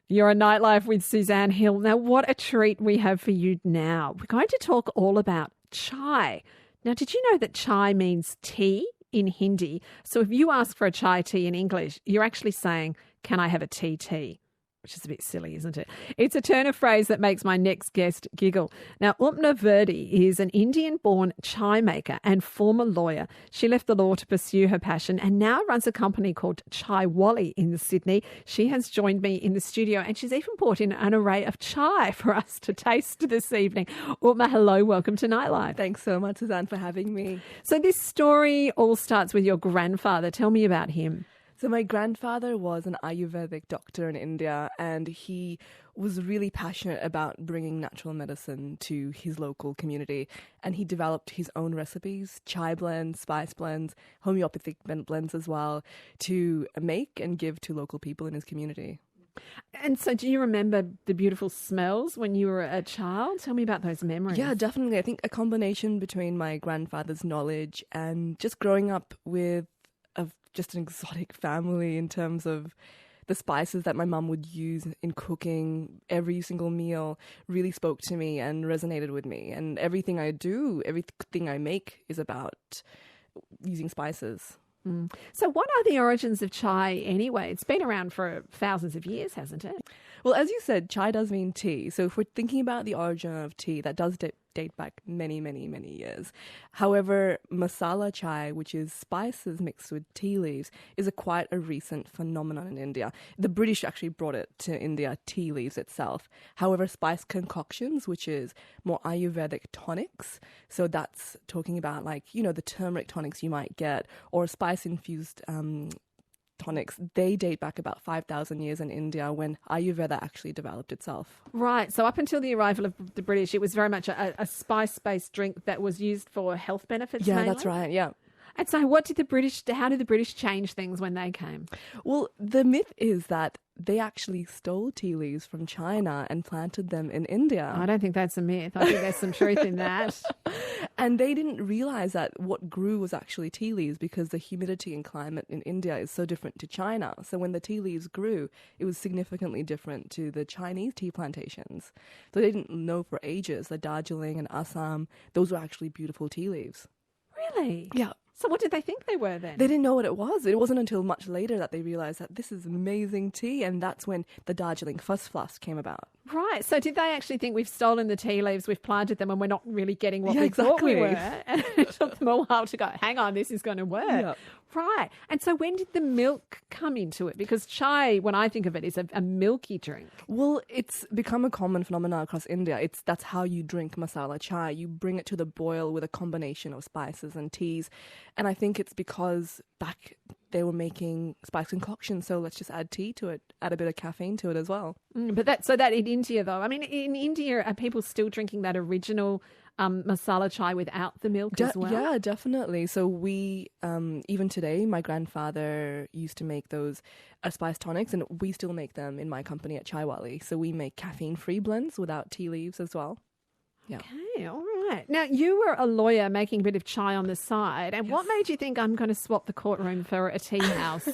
You're a Nightlife with Suzanne Hill. Now, what a treat we have for you now. We're going to talk all about chai. Now, did you know that chai means tea in Hindi? So if you ask for a chai tea in English, you're actually saying, can I have a tea? Which is a bit silly, isn't it? It's a turn of phrase that makes my next guest giggle. Now, Uppma Virdi is an Indian-born chai maker and former lawyer. She left the law to pursue her passion and now runs a company called Chai Walli in Sydney. She has joined me in the studio and she's even brought in an array of chai for us to taste this evening. Uppma, hello, welcome to Nightlife. Thanks so much, Suzanne, for having me. So this story all starts with your grandfather. Tell me about him. So my grandfather was an Ayurvedic doctor in India, and he was really passionate about bringing natural medicine to his local community. And he developed his own recipes, chai blends, spice blends, homeopathic blends as well, to make and give to local people in his community. And so do you remember the beautiful smells when you were a child? Tell me about those memories. Yeah, definitely. I think a combination between my grandfather's knowledge and just growing up with just an exotic family in terms of the spices that my mum would use in cooking every single meal really spoke to me and resonated with me. And everything I do, everything I make is about using spices. So what are the origins of chai anyway? It's been around for thousands of years, hasn't it? Well, as you said, chai does mean tea. So if we're thinking about the origin of tea, that does date back many, many, many years. However, masala chai, which is spices mixed with tea leaves, is quite a recent phenomenon in India. The British actually brought it to India, tea leaves itself. However, spice concoctions, which is more Ayurvedic tonics, so that's talking about the turmeric tonics you might get, or spice-infused tonics, they date back about 5,000 years in India when Ayurveda actually developed itself. Right. So up until the arrival of the British, it was very much a spice-based drink that was used for health benefits mainly? That's right, yeah. And so how did the British change things when they came? Well, the myth is that they actually stole tea leaves from China and planted them in India. I don't think that's a myth. I think there's some truth in that. And they didn't realize that what grew was actually tea leaves because the humidity and climate in India is so different to China. So when the tea leaves grew, it was significantly different to the Chinese tea plantations. So they didn't know for ages that Darjeeling and Assam, those were actually beautiful tea leaves. Really? Yeah. So what did they think they were then? They didn't know what it was. It wasn't until much later that they realized that this is amazing tea, and that's when the Darjeeling Fuss Fluss came about. Right. So did they actually think we've stolen the tea leaves, we've planted them, and we're not really getting what we thought we were? And it took them a while to go, hang on, this is going to work. Yeah. Right. And so when did the milk come into it? Because chai, when I think of it, is a milky drink. Well, it's become a common phenomenon across India. That's how you drink masala chai. You bring it to the boil with a combination of spices and teas. And I think it's because back they were making spice concoctions, so let's just add tea to it, add a bit of caffeine to it as well. But that in India, though, I mean, in India, are people still drinking that original masala chai without the milk as well? Yeah, definitely. So we, even today, my grandfather used to make those spice tonics, and we still make them in my company at Chai Walli. So we make caffeine-free blends without tea leaves as well. Yeah. Okay, all right. Now, you were a lawyer making a bit of chai on the side, and what made you think I'm going to swap the courtroom for a tea house?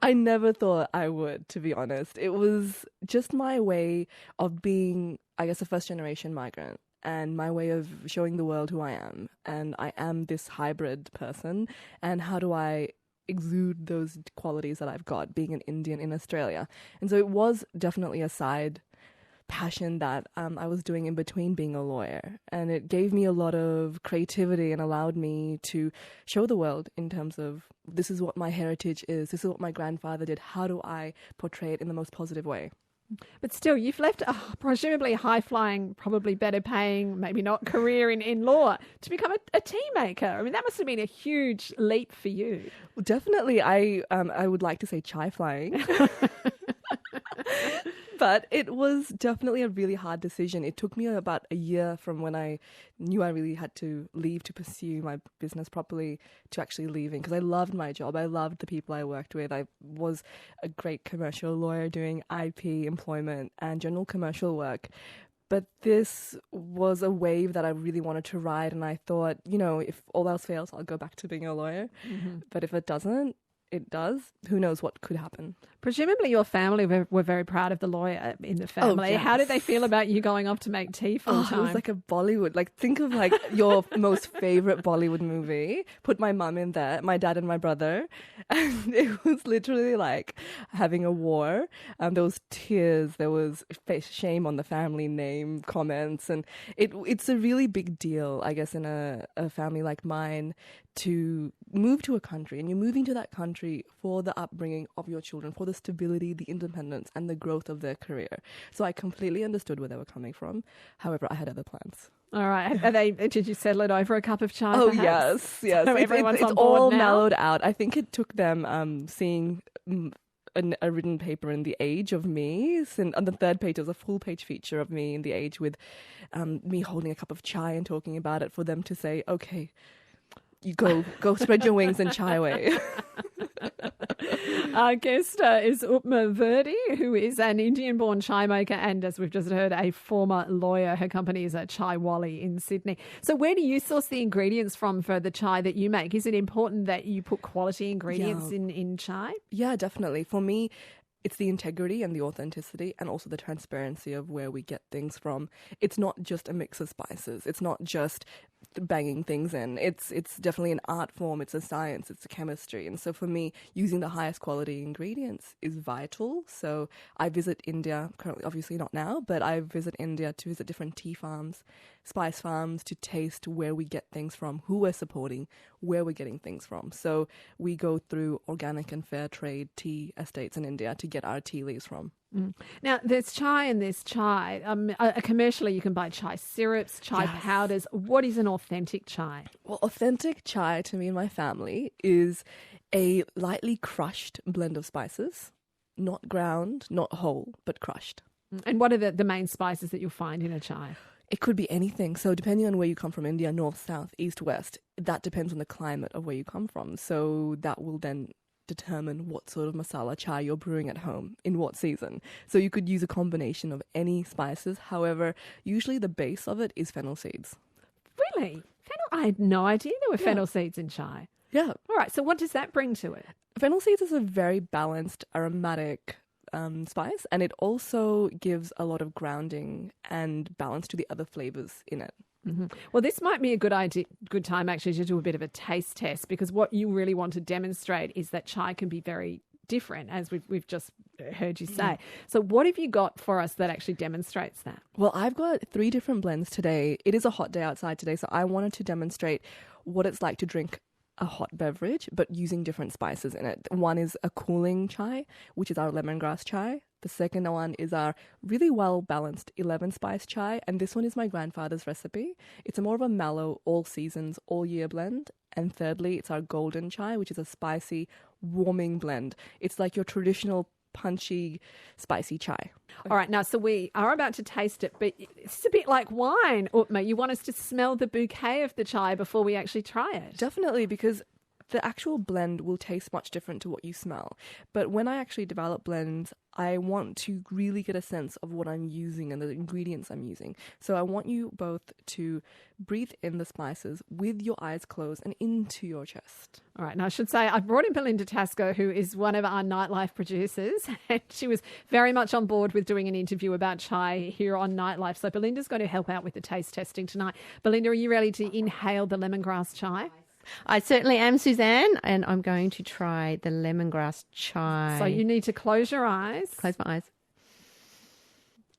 I never thought I would, to be honest. It was just my way of being, I guess, a first-generation migrant, and my way of showing the world who I am. And I am this hybrid person, and how do I exude those qualities that I've got being an Indian in Australia? And so it was definitely a side passion that I was doing in between being a lawyer, and it gave me a lot of creativity and allowed me to show the world in terms of this is what my heritage is, this is what my grandfather did, how do I portray it in the most positive way. But still, you've left a presumably high-flying, probably better-paying, maybe not career in law to become a tea maker. I mean, that must have been a huge leap for you. Well, definitely, I would like to say chai-flying. But it was definitely a really hard decision. It took me about a year from when I knew I really had to leave to pursue my business properly to actually leaving, because I loved my job. I loved the people I worked with. I was a great commercial lawyer doing IP, employment, and general commercial work. But this was a wave that I really wanted to ride, and I thought, if all else fails, I'll go back to being a lawyer. Mm-hmm. But if it doesn't, it does, who knows what could happen. Presumably your family were very proud of the lawyer in the family. yes. How did they feel about you going off to make tea full time? It was like a Bollywood. Like, think of like your most favorite Bollywood movie. Put my mum in there, my dad and my brother. And it was literally like having a war. There was tears. There was shame on the family name comments. And it's a really big deal, I guess, in a family like mine to move to a country. And you're moving to that country for the upbringing of your children, for the stability, the independence, and the growth of their career. So I completely understood where they were coming from. However, I had other plans. All right. Did you settle it over a cup of chai? Oh, perhaps? yes. So everyone's it's on board all now? mellowed out. I think it took them seeing a written paper in The Age of me. And on the third page, there was a full-page feature of me in The Age with me holding a cup of chai and talking about it, for them to say, okay, you go spread your wings and chai away. Our guest is Uppma Virdi, who is an Indian-born chai maker and, as we've just heard, a former lawyer. Her company is at Chai Walli in Sydney. So where do you source the ingredients from for the chai that you make? Is it important that you put quality ingredients in chai? Yeah, definitely. For me, it's the integrity and the authenticity, and also the transparency of where we get things from. It's not just a mix of spices. It's not just banging things in. It's definitely an art form. It's a science. It's a chemistry. And so for me, using the highest quality ingredients is vital. So I visit India, currently, obviously not now, but I visit India to visit different tea farms, spice farms, to taste where we get things from, who we're supporting, where we're getting things from. So we go through organic and fair trade tea estates in India to get our tea leaves from. Now, there's chai and there's chai. Commercially, you can buy chai syrups, chai powders. What is an authentic chai? Well, authentic chai to me and my family is a lightly crushed blend of spices, not ground, not whole, but crushed. And what are the main spices that you'll find in a chai? It could be anything. So depending on where you come from, India, north, south, east, west, that depends on the climate of where you come from. So that will then determine what sort of masala chai you're brewing at home in what season. So you could use a combination of any spices. However, usually the base of it is fennel seeds. Really? Fennel? I had no idea there were fennel seeds in chai. Yeah. All right. So what does that bring to it? Fennel seeds is a very balanced, aromatic spice, and it also gives a lot of grounding and balance to the other flavors in it. Mm-hmm. Well, this might be a good time actually to do a bit of a taste test, because what you really want to demonstrate is that chai can be very different, as we've just heard you say. So what have you got for us that actually demonstrates that? Well, I've got 3 different blends today. It is a hot day outside today, so I wanted to demonstrate what it's like to drink a hot beverage, but using different spices in it. One is a cooling chai, which is our lemongrass chai. The second one is our really well-balanced 11-spice chai, and this one is my grandfather's recipe. It's more of a mellow, all-seasons, all-year blend. And thirdly, it's our golden chai, which is a spicy, warming blend. It's like your traditional punchy, spicy chai. All right, now, so we are about to taste it, but it's a bit like wine, Uppma. You want us to smell the bouquet of the chai before we actually try it? Definitely, because the actual blend will taste much different to what you smell. But when I actually develop blends, I want to really get a sense of what I'm using and the ingredients I'm using. So I want you both to breathe in the spices with your eyes closed and into your chest. All right. Now, I should say I brought in Belinda Tasco, who is one of our Nightlife producers, and she was very much on board with doing an interview about chai here on Nightlife. So Belinda's going to help out with the taste testing tonight. Belinda, are you ready to inhale the lemongrass chai? I certainly am, Suzanne, and I'm going to try the lemongrass chai. So you need to close your eyes. Close my eyes.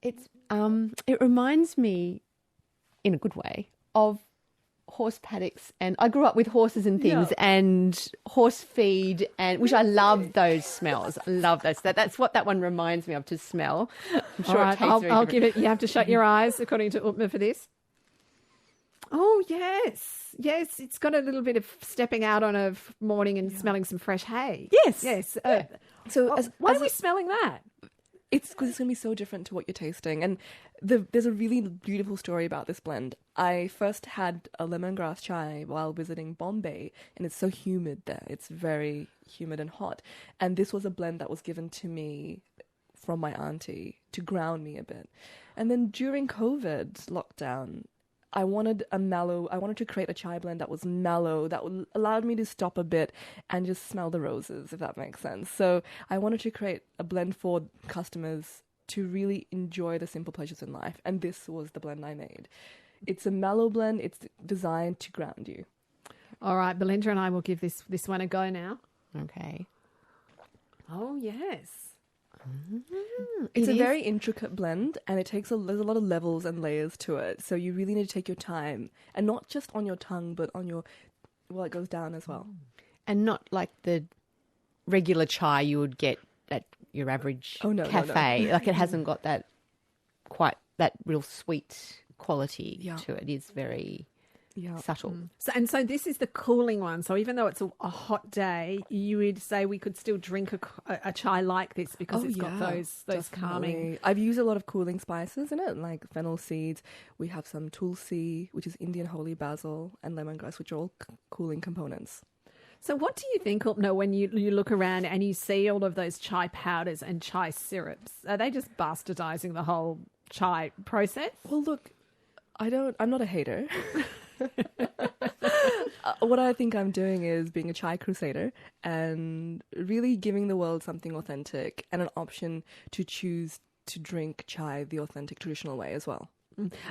It reminds me, in a good way, of horse paddocks, and I grew up with horses and things, and horse feed, and which I love those smells. I love those. That's what that one reminds me of, to smell. I'm sure All right, it tastes very I'll different. give it. You have to shut your eyes, according to Uppma, for this. Oh, yes. Yes, it's got a little bit of stepping out on a morning and smelling some fresh hay. Yes. Yes. So why are we smelling that? It's because it's going to be so different to what you're tasting. And there's a really beautiful story about this blend. I first had a lemongrass chai while visiting Bombay, and it's so humid there. It's very humid and hot. And this was a blend that was given to me from my auntie to ground me a bit. And then during COVID lockdown, I wanted to create a chai blend that was mellow, that allowed me to stop a bit and just smell the roses, if that makes sense. So I wanted to create a blend for customers to really enjoy the simple pleasures in life. And this was the blend I made. It's a mellow blend. It's designed to ground you. All right, Belinda and I will give this one a go now. Okay. Oh, yes. It's a very intricate blend, and there's a lot of levels and layers to it. So you really need to take your time, and not just on your tongue, but on it goes down as well. And not like the regular chai you would get at your average cafe. No. Like it hasn't got that real sweet quality to it. It is very subtle. So this is the cooling one. So even though it's a hot day, you would say we could still drink a chai like this because it's got those calming. I've used a lot of cooling spices in it, like fennel seeds. We have some tulsi, which is Indian holy basil, and lemongrass, which are all cooling components. So what do you think, Uppma, when you look around and you see all of those chai powders and chai syrups? Are they just bastardizing the whole chai process? Well, look, I'm not a hater. What I think I'm doing is being a chai crusader and really giving the world something authentic and an option to choose to drink chai the authentic traditional way as well.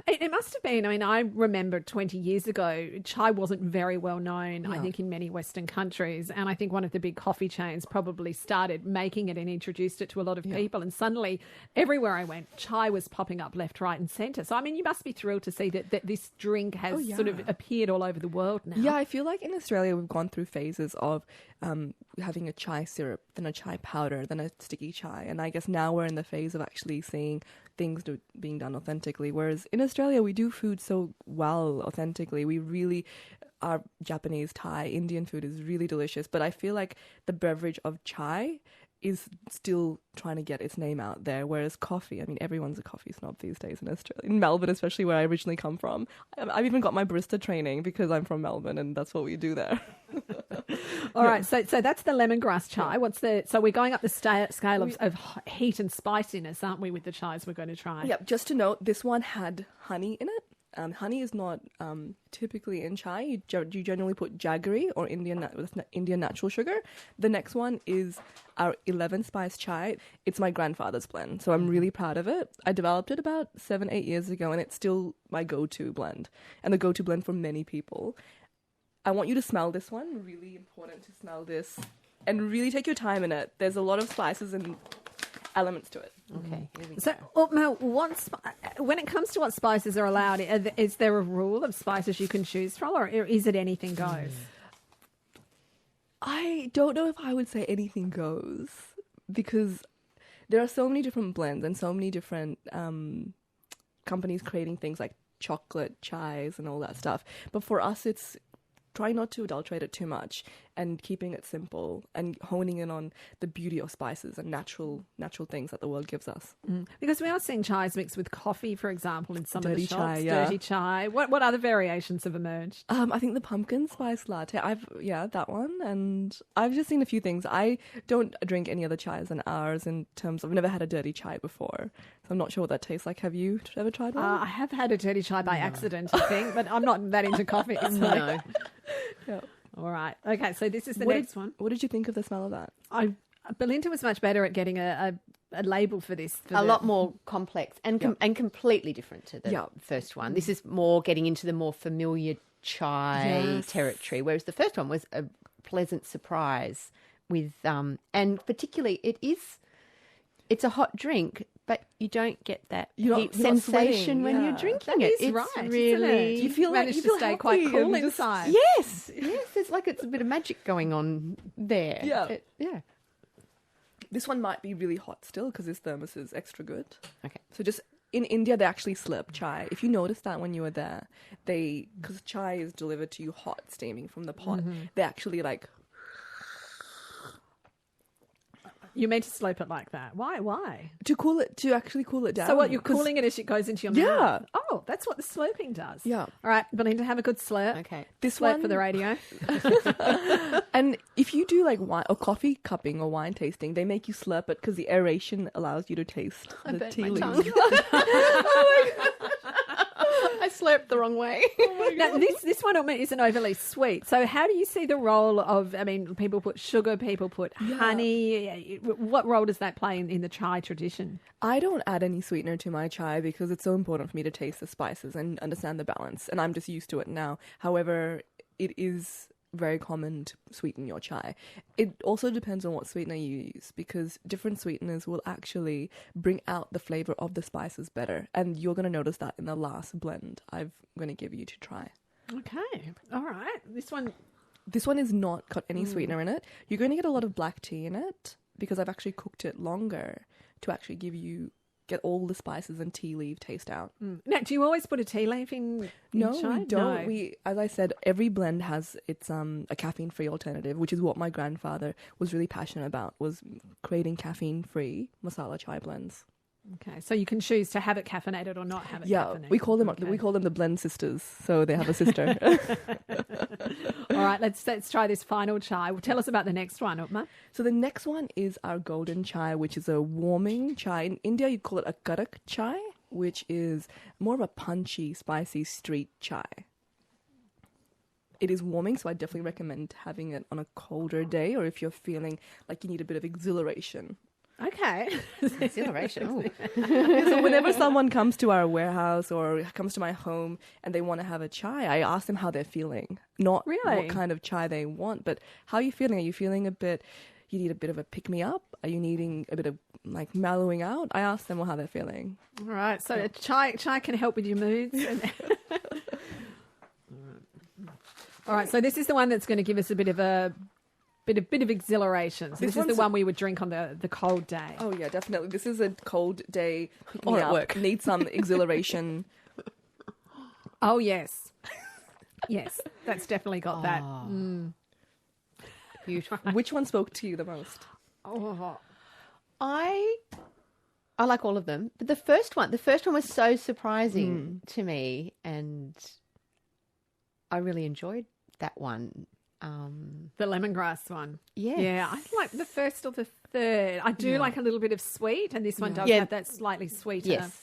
It must have been. I mean, I remember 20 years ago, chai wasn't very well known, I think, in many Western countries. And I think one of the big coffee chains probably started making it and introduced it to a lot of people. And suddenly, everywhere I went, chai was popping up left, right and centre. So, I mean, you must be thrilled to see that this drink has sort of appeared all over the world now. Yeah, I feel like in Australia, we've gone through phases of having a chai syrup, then a chai powder, then a sticky chai. And I guess now we're in the phase of actually seeing things being done authentically. Whereas in Australia, we do food so well authentically. Our Japanese, Thai, Indian food is really delicious. But I feel like the beverage of chai is still trying to get its name out there. Whereas coffee, I mean, everyone's a coffee snob these days in Australia. In Melbourne, especially where I originally come from. I've even got my barista training because I'm from Melbourne and that's what we do there. All right, so that's the lemongrass chai. So we're going up the scale of heat and spiciness, aren't we, with the chais we're going to try? Yep, just to note, this one had honey in it. Honey is not typically in chai. You generally put jaggery or Indian natural sugar. The next one is our 11-spice chai. It's my grandfather's blend, so I'm really proud of it. I developed it about 7-8 years ago, and it's still my go-to blend, and the go-to blend for many people. I want you to smell this one. Really important to smell this, and really take your time in it. There's a lot of spices and elements to it. Okay. So, Uppma, when it comes to what spices are allowed, is there a rule of spices you can choose from, or is it anything goes? I don't know if I would say anything goes, because there are so many different blends and so many different companies creating things like chocolate chais and all that stuff. But for us, it's trying not to adulterate it too much and keeping it simple and honing in on the beauty of spices and natural things that the world gives us. Because we are seeing chais mixed with coffee, for example, in some of the shops. Chai, Dirty chai. What other variations have emerged? I think the pumpkin spice latte. That one. And I've just seen a few things. I don't drink any other chais than ours in terms of, I've never had a dirty chai before. So I'm not sure what that tastes like. Have you ever tried one? I have had a dirty chai by accident, I think, but I'm not that into coffee. So. No. Yeah. All right. Okay, so this is the next one. What did you think of the smell of that? Belinda was much better at getting a label for this. A lot more complex and completely different to the first one. This is more getting into the more familiar chai territory, whereas the first one was a pleasant surprise with, and particularly it's a hot drink, but you don't get that heat sensation when you're drinking it. It's right, really, isn't it? You feel managed to stay quite cool inside. Yes, it's like it's a bit of magic going on there. Yeah. This one might be really hot still because this thermos is extra good. Okay. So just in India, they actually slurp chai. If you noticed that when you were there, because chai is delivered to you hot, steaming from the pot, they actually like. You meant to slurp it like that. Why? To actually cool it down. So what, you're cooling it as it goes into your mouth? Oh, that's what the slurping does. Yeah. All right, Belinda, have a good slurp. Okay. This slurp one for the radio. And if you do like wine or coffee cupping or wine tasting, they make you slurp it because the aeration allows you to taste the tea leaves. I slurped the wrong way. Now, this one isn't overly sweet. So how do you see the role of, I mean, people put sugar, people put honey. What role does that play in the chai tradition? I don't add any sweetener to my chai because it's so important for me to taste the spices and understand the balance. And I'm just used to it now. However, it is very common to sweeten your chai. It also depends on what sweetener you use, because different sweeteners will actually bring out the flavor of the spices better. And you're going to notice that in the last blend I'm going to give you to try. Okay. All right. This one is not got any sweetener in it. You're going to get a lot of black tea in it because I've actually cooked it longer to actually get all the spices and tea leaf taste out. Now, do you always put a tea leaf in No, chai? we don't. No. We, as I said, every blend has its a caffeine-free alternative, which is what my grandfather was really passionate about, was creating caffeine-free masala chai blends. Okay, so you can choose to have it caffeinated or not have it caffeinated. we call them the blend sisters, so they have a sister. All right, let's try this final chai. Tell us about the next one, Uppma. So the next one is our golden chai, which is a warming chai. In India, you'd call it a karak chai, which is more of a punchy, spicy street chai. It is warming, so I definitely recommend having it on a colder day, or if you're feeling like you need a bit of exhilaration. Okay. Exhilaration. Ooh. So whenever someone comes to our warehouse or comes to my home and they want to have a chai, I ask them how they're feeling. Not Really? what kind of chai they want, but how are you feeling? Are you feeling you need a bit of a pick-me-up? Are you needing a bit of like mellowing out? I ask them how they're feeling. All right, so chai can help with your moods. All right, so this is the one that's going to give us a bit of exhilaration. So this is the one we would drink on the cold day. Oh yeah, definitely. This is a cold day. Or at work. Need some exhilaration. Oh yes, yes, that's definitely got that. Beautiful. Which one spoke to you the most? Oh, I like all of them, but the first one was so surprising to me, and I really enjoyed that one. the lemongrass one. Yes. Yeah, I like the first or the third. I do like a little bit of sweet, and this one does have that slightly sweeter. Yes.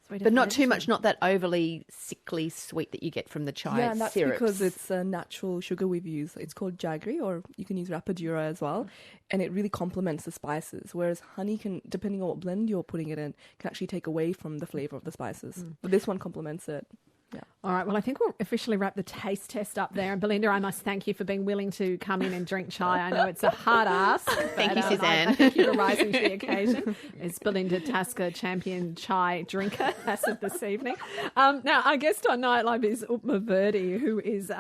Sweeter But not too flavour. much, not that overly sickly sweet that you get from the chai Yeah, and that's syrups. because it's a natural sugar we've used. It's called jaggery, or you can use rapadura as well, and it really complements the spices. Whereas honey can, depending on what blend you're putting it in, can actually take away from the flavour of the spices. But this one complements it. Yeah. All right, well, I think we'll officially wrap the taste test up there. And Belinda, I must thank you for being willing to come in and drink chai. I know it's a hard ask. Thank you, I Suzanne. thank you for rising to the occasion. It's Belinda Tasker, champion chai drinker as of this evening. Now, our guest on Nightlife is Uppma Virdi, who is,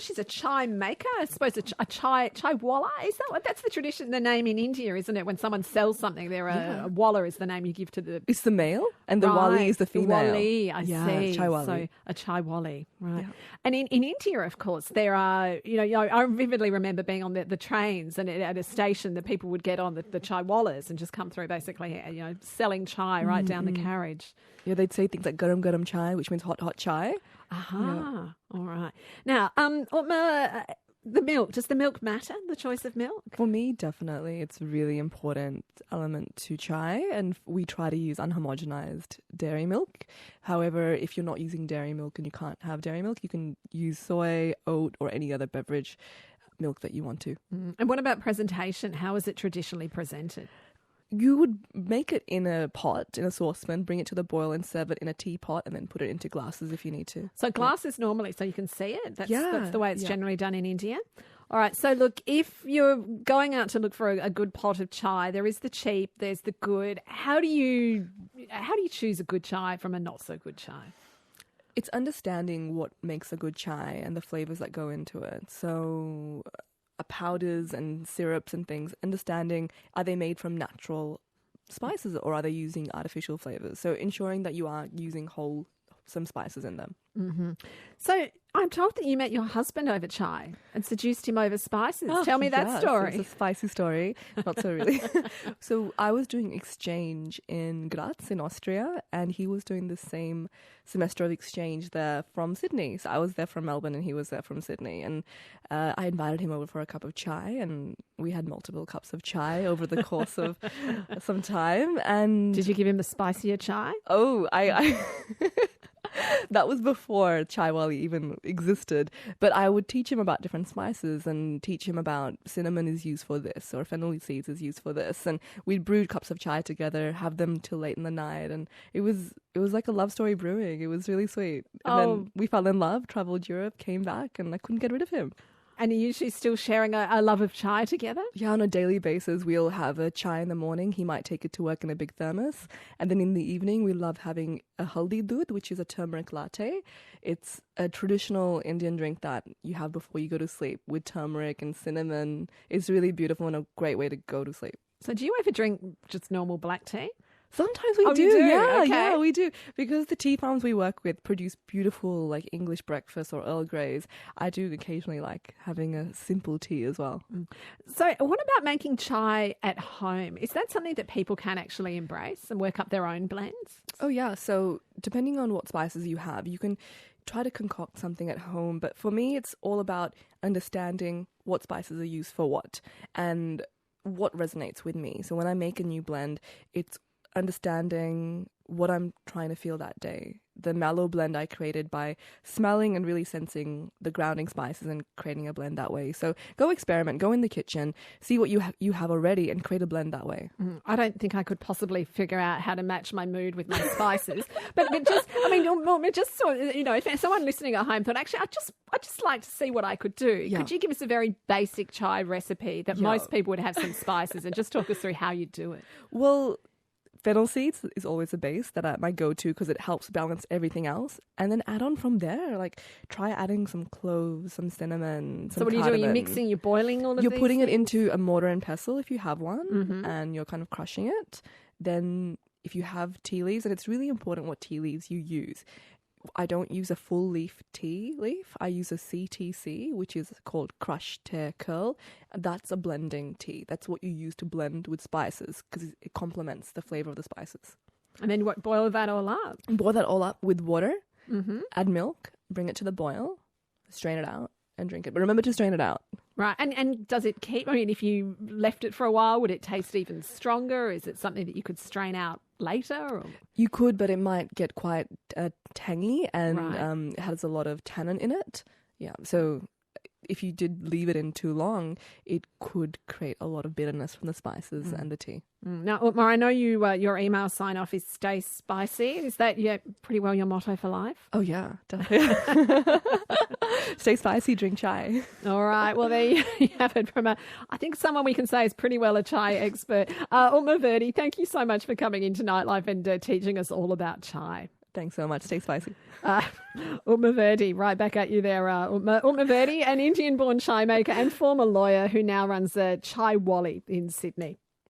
she's a chai maker. I suppose a chai walla. Is that what? That's the tradition, the name in India, isn't it? When someone sells something, a walla is the name you give to the... It's the male, and the wali is the female. Wali, I see. Chai wali. So a chai wali, right? Yeah. And in India, of course, there are, I vividly remember being on the trains and at a station that people would get on the chai wallas and just come through basically, selling chai right down the carriage. Yeah, they'd say things like garam garam chai, which means hot chai. Aha. Yeah. All right. Now, Uppma, the milk, does the milk matter, the choice of milk? For me, definitely. It's a really important element to chai, and we try to use unhomogenized dairy milk. However, if you're not using dairy milk and you can't have dairy milk, you can use soy, oat, or any other beverage milk that you want to. And what about presentation? How is it traditionally presented? You would make it in a pot, in a saucepan, bring it to the boil and serve it in a teapot, and then put it into glasses if you need to. So glasses normally, so you can see it? That's the way it's generally done in India. All right, so look, if you're going out to look for a good pot of chai, there is the cheap, there's the good. How do you choose a good chai from a not so good chai? It's understanding what makes a good chai and the flavors that go into it. So powders and syrups and things, understanding, are they made from natural spices or are they using artificial flavors? So ensuring that you are using some spices in them. Mm-hmm. So I'm told that you met your husband over chai and seduced him over spices. Tell me that story. It's a spicy story. Not so really. So I was doing exchange in Graz in Austria, and he was doing the same semester of exchange there from Sydney. So I was there from Melbourne and he was there from Sydney. And I invited him over for a cup of chai, and we had multiple cups of chai over the course of some time. And did you give him the spicier chai? Oh, That was before Chai Walli even existed. But I would teach him about different spices and teach him about cinnamon is used for this or fennel seeds is used for this. And we'd brew cups of chai together, have them till late in the night. And it was like a love story brewing. It was really sweet. And then we fell in love, traveled Europe, came back, and I couldn't get rid of him. And are you usually still sharing a love of chai together? Yeah, on a daily basis, we'll have a chai in the morning. He might take it to work in a big thermos. And then in the evening, we love having a haldi doodh, which is a turmeric latte. It's a traditional Indian drink that you have before you go to sleep with turmeric and cinnamon. It's really beautiful and a great way to go to sleep. So do you ever drink just normal black tea? Sometimes we do. You do? Yeah, Okay. yeah, we do. Because the tea farms we work with produce beautiful like English breakfast or Earl Greys. I do occasionally like having a simple tea as well. So what about making chai at home? Is that something that people can actually embrace and work up their own blends? Oh yeah, so depending on what spices you have, you can try to concoct something at home. But for me, it's all about understanding what spices are used for what and what resonates with me. So when I make a new blend, it's understanding what I'm trying to feel that day. The mallow blend I created by smelling and really sensing the grounding spices and creating a blend that way. So go experiment, go in the kitchen, see what you have already and create a blend that way. I don't think I could possibly figure out how to match my mood with my spices. but just, I mean, just so, you know, if someone listening at home thought, actually, I just like to see what I could do. Yeah. Could you give us a very basic chai recipe that Yeah. most people would have some spices and just talk us through how you do it? Well, fennel seeds is always a base that my go-to because it helps balance everything else. And then add on from there. Like try adding some cloves, some cinnamon, some So what are you doing? You're cardamom. mixing, you're boiling all of You're these putting it things? into a mortar and pestle if you have one, Mhm. and you're kind of crushing it. Then if you have tea leaves, and it's really important what tea leaves you use. I don't use a full leaf tea leaf. I use a CTC, which is called Crush, Tear, Curl. That's a blending tea. That's what you use to blend with spices because it complements the flavor of the spices. And then what? Boil that all up. Boil that all up with water, Mm-hmm. add milk, bring it to the boil, strain it out, and drink it. But remember to strain it out. Right. And does it keep, I mean, if you left it for a while, would it taste even stronger? Is it something that you could strain out later? Or? You could, but it might get quite tangy and Right. it has a lot of tannin in it. Yeah, so if you did leave it in too long, it could create a lot of bitterness from the spices and the tea. Now, Uppma, I know you. Your email sign off is "Stay spicy." Is that pretty well your motto for life? Oh yeah, definitely. Stay spicy, drink chai. All right. Well, there you have it from I think someone we can say is pretty well a chai expert. Uppma Virdi, thank you so much for coming into Nightlife and teaching us all about chai. Thanks so much. Stay spicy. Uppma Virdi, right back at you there. Uppma Virdi, an Indian-born chai maker and former lawyer who now runs Chai Walli in Sydney.